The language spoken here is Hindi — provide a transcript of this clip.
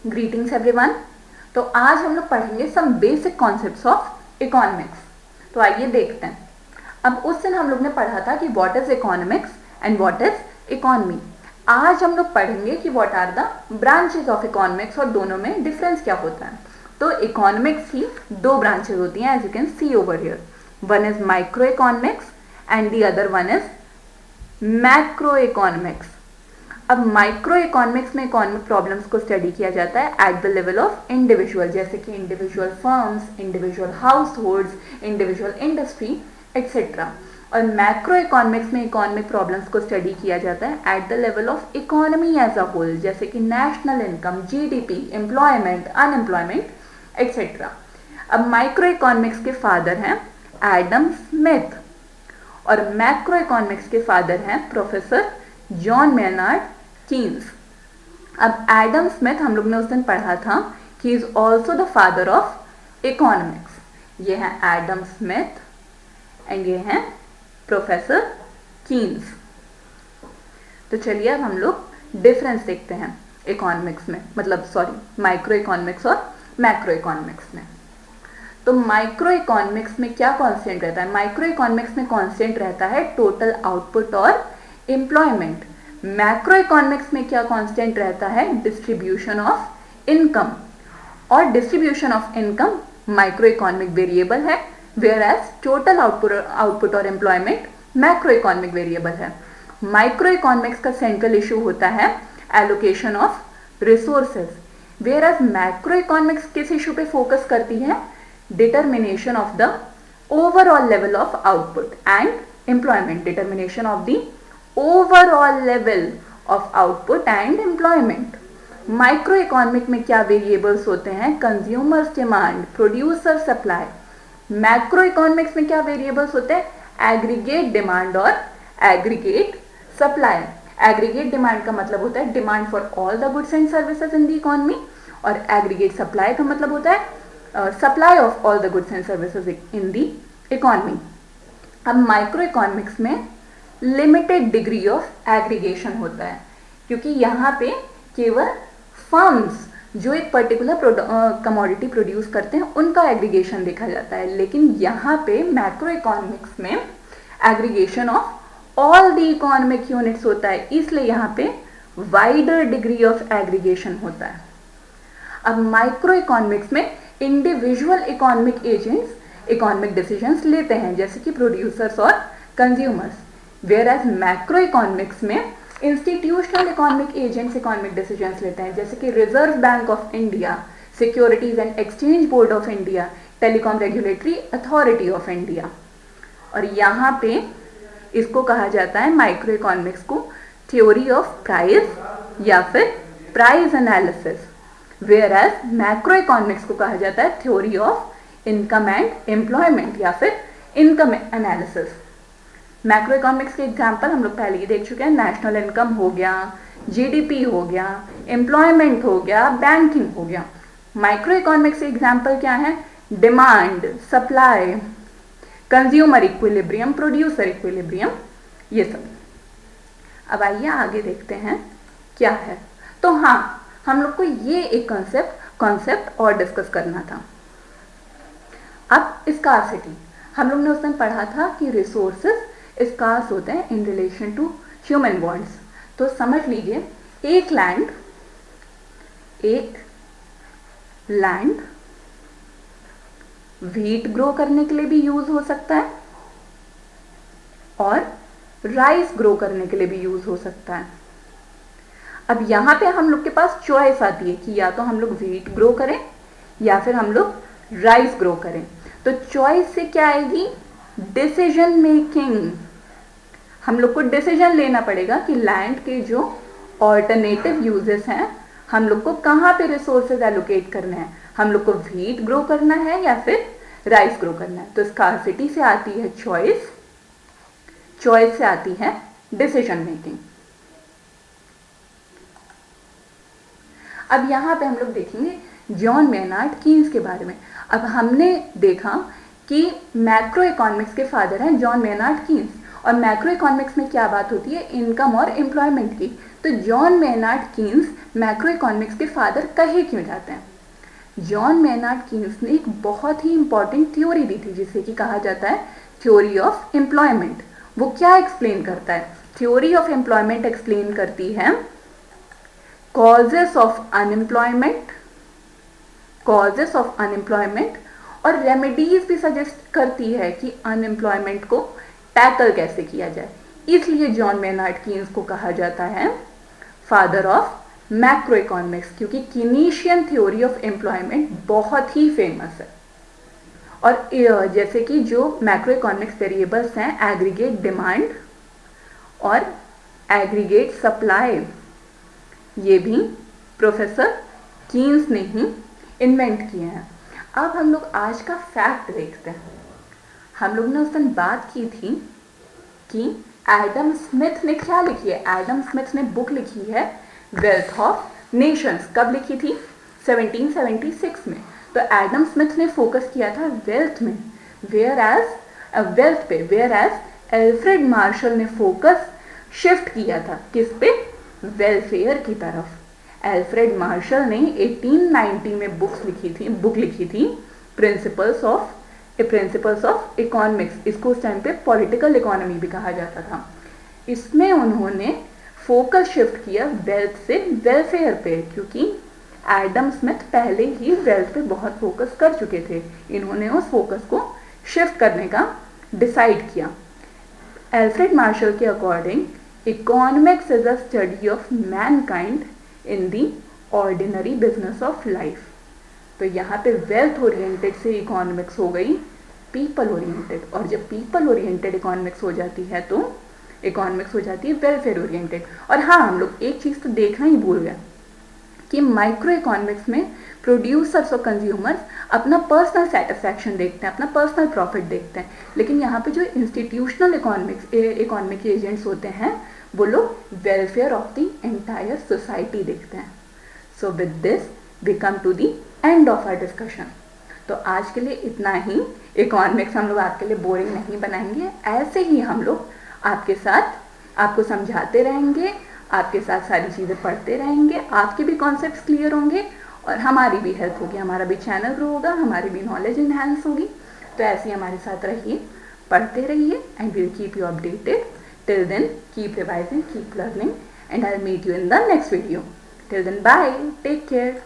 Greetings everyone. तो आज हम लोग पढ़ेंगे some basic concepts of economics. तो आइए देखते हैं। अब उस दिन हम लोग ने पढ़ा था कि what is economics and what is economy. आज हम लोग पढ़ेंगे कि what are the branches of economics और दोनों में डिफरेंस क्या होता है। तो इकोनॉमिक्स की दो ब्रांचेस होती हैं, as you can see over here. One is micro economics and the other one is macro economics. अब माइक्रो इकोनॉमिक्स में इकोनॉमिक प्रॉब्लम्स को स्टडी किया जाता है at the level of individual, जैसे कि individual firms, individual household, individual industry etcetera. और मैक्रो इकोनॉमिक्स में इकोनॉमिक प्रॉब्लम्स को स्टडी किया जाता है at the level of economy as a whole, जैसे कि national income, GDP, employment, unemployment etcetera. अब माइक्रो इकोनॉमिक्स के फादर हैं एडम स्मिथ और मैक्रो इकोनॉमिक्स के फादर हैं प्रोफेसर जॉन मेनार्ड कीन्स। अब एडम स्मिथ हम लोग ने उस दिन पढ़ा था कि is also the father of economics. ये हैं एडम स्मिथ एंड ये हैं प्रोफेसर कीन्स। तो चलिए अब हम लोग डिफरेंस देखते हैं इकोनॉमिक्स में, मतलब सॉरी माइक्रो इकोनॉमिक्स और मैक्रो इकोनॉमिक्स में। तो माइक्रो इकोनॉमिक्स में क्या कांस्टेंट रहता है? माइक्रो इकोनॉमिक्स में कांस्टेंट रहता है टोटल आउटपुट और एम्प्लॉयमेंट। मैक्रो इकोनॉमिक्स में क्या कांस्टेंट रहता है? Distribution of income. और distribution of income micro economic variable है, वेयर एज टोटल आउटपुट और एम्प्लॉयमेंट मैक्रो इकोनॉमिक वेरिएबल है। माइक्रो इकोनॉमिक्स का सेंट्रल इशू होता है allocation of resources, whereas macro economics किस इशू पे फोकस करती है? Determination of the overall level of output and employment. Determination of the overall level of output and employment। Micro economic में क्या वेरिएबल्स होते हैं? Consumers demand, producer supply. Macro economics में क्या वेरिएबल्स होते हैं? एग्रीगेट डिमांड और एग्रीगेट सप्लाई। एग्रीगेट डिमांड का मतलब होता है demand for all the goods and services in the economy, और एग्रीगेट सप्लाई का मतलब होता है supply of all the goods and services in the economy. अब माइक्रो इकोनॉमिक्स में लिमिटेड डिग्री ऑफ एग्रीगेशन होता है, क्योंकि यहाँ पे केवल फर्म्स जो एक पर्टिकुलर कमोडिटी प्रोड्यूस करते हैं उनका एग्रीगेशन देखा जाता है। लेकिन यहाँ पे मैक्रो इकोनॉमिक्स में aggregation of all the economic units होता है, इसलिए यहाँ पे वाइडर डिग्री ऑफ एग्रीगेशन होता है। अब माइक्रो इकोनॉमिक्स में individual economic agents economic decisions लेते हैं, जैसे कि प्रोड्यूसर्स और कंज्यूमर्स। Whereas मैक्रो इकोनॉमिक्स में institutional economic agents economic decisions लेते हैं, जैसे कि reserve bank of India, securities and exchange board of India, telecom regulatory authority of India. और यहाँ पे इसको कहा जाता है माइक्रो इकोनॉमिक्स को थ्योरी ऑफ प्राइस या फिर price analysis, whereas macro economics को कहा जाता है theory of income and employment या फिर इनकम एनालिसिस। मैक्रो इकोनॉमिक्स के एग्जाम्पल हम लोग पहले ही देख चुके हैं। नेशनल इनकम हो गया, जीडीपी हो गया, एम्प्लॉयमेंट हो गया, बैंकिंग हो गया। माइक्रो इकोनॉमिक्स के एग्जाम्पल क्या है? Demand, supply, consumer equilibrium, producer equilibrium, ये सब। अब आइए आगे देखते हैं क्या है। तो हाँ, हम लोग को ये एक कॉन्सेप्ट और डिस्कस करना था। अब स्कार्सिटी, हम लोग ने उस दिन पढ़ा था कि रिसोर्सेज स्कार्स होते हैं in relation to human bonds. तो समझ लीजिए एक लैंड व्हीट ग्रो करने के लिए भी यूज हो सकता है और राइस ग्रो करने के लिए भी यूज हो सकता है। अब यहाँ पे हम लोग के पास चॉइस आती है कि या तो हम लोग व्हीट ग्रो करें या फिर हम लोग राइस ग्रो करें। तो चॉइस से क्या आएगी? Decision making. हम लोग को डिसीजन लेना पड़ेगा कि लैंड के जो ऑल्टरनेटिव यूजेस हैं, हम लोग को कहाँ पे रिसोर्सेज एलोकेट करने हैं। हम लोग को व्हीट ग्रो करना है या फिर राइस ग्रो करना है। तो स्कार्सिटी से आती है चॉइस, चॉइस से आती है डिसीजन मेकिंग। अब यहाँ पे हम लोग देखेंगे जॉन मेनार्ड कीन्स के बारे में। अब हमने देखा कि मैक्रो इकोनॉमिक्स के फादर हैं जॉन मेनार्ड कीन्स, और मैक्रो इकोनॉमिक्स में क्या बात होती है? इनकम और एम्प्लॉयमेंट की। तो John Maynard Keynes macro economics के फादर कहे क्यों जाते हैं? जॉन मेनार्ड कीन्स ने एक बहुत ही इंपॉर्टेंट थ्योरी दी थी जिसे कि कहा जाता है थ्योरी ऑफ एम्प्लॉयमेंट। वो क्या एक्सप्लेन करता है? थ्योरी ऑफ एम्प्लॉयमेंट एक्सप्लेन करती है causes of unemployment, causes of unemployment, और रेमेडीज भी सजेस्ट करती है कि अनएम्प्लॉयमेंट को टैकल कैसे किया जाए। इसलिए जॉन मेनार्ड कीन्स को कहा जाता है फादर ऑफ मैक्रो इकोनॉमिक्स, क्योंकि कीनीशियन थ्योरी ऑफ एम्प्लॉयमेंट बहुत ही फेमस है। और जैसे कि जो मैक्रो इकोनॉमिक्स वेरिएबल्स हैं एग्रीगेट डिमांड और एग्रीगेट सप्लाई, ये भी प्रोफेसर कीन्स ने ही इन्वेंट किए हैं। अब हम लोग आज का फैक्ट देखते हैं। हम लोग ने उस दिन बात की थी कि एडम स्मिथ ने क्या लिखी है। एडम स्मिथ ने बुक लिखी है वेल्थ ऑफ नेशंस। कब लिखी थी? 1776 में। तो एडम स्मिथ ने फोकस किया था वेल्थ में, वेयर एज एल्फ्रेड मार्शल ने फोकस शिफ्ट किया था किस पे? वेलफेयर की तरफ। एल्फ्रेड मार्शल ने 1890 में बुक लिखी थी प्रिंसिपल्स ऑफ इकोनॉमिक्स। इसको उस टाइम पे पॉलिटिकल इकोनॉमी भी कहा जाता था। इसमें उन्होंने फोकस शिफ्ट किया वेल्थ से वेलफेयर पे, क्योंकि एडम स्मिथ पहले ही वेल्थ पे बहुत फोकस कर चुके थे। इन्होंने उस फोकस को शिफ्ट करने का डिसाइड किया। एल्फ्रेड मार्शल के according economics is a study of Mankind in the ordinary business of life. तो यहाँ पे वेल्थ ओरिएंटेड से इकोनॉमिक्स हो गई पीपल ओरिएंटेड, और जब पीपल ओरिएंटेड इकोनॉमिक्स हो जाती है तो इकोनॉमिक्स हो जाती है वेलफेयर ओरिएंटेड। और हाँ, हम लोग एक चीज़ तो देखना ही भूल गए कि माइक्रो इकोनॉमिक्स में प्रोड्यूसर्स और कंज्यूमर्स अपना पर्सनल सेटिस्फैक्शन देखते हैं, अपना पर्सनल प्रॉफिट देखते हैं, लेकिन यहाँ पे जो इंस्टीट्यूशनल इकोनॉमिक एजेंट्स होते हैं वो लोग welfare of the entire society देखते हैं। So with this we come to the end of our discussion. तो आज के लिए इतना ही। इकोनॉमिक्स हम लोग आपके लिए बोरिंग नहीं बनाएंगे, ऐसे ही हम लोग आपके साथ आपको समझाते रहेंगे, आपके साथ सारी चीज़ें पढ़ते रहेंगे, आपके भी कॉन्सेप्ट्स क्लियर होंगे और हमारी भी हेल्प होगी, हमारा भी चैनल ग्रो होगा, हमारी भी नॉलेज इन्हांस होगी। तो ऐसे ही हमारे साथ रहिए, पढ़ते रहिए, and we will keep you updated. Till then keep revising, keep learning, and I will meet you in the next video. Till then bye, take care.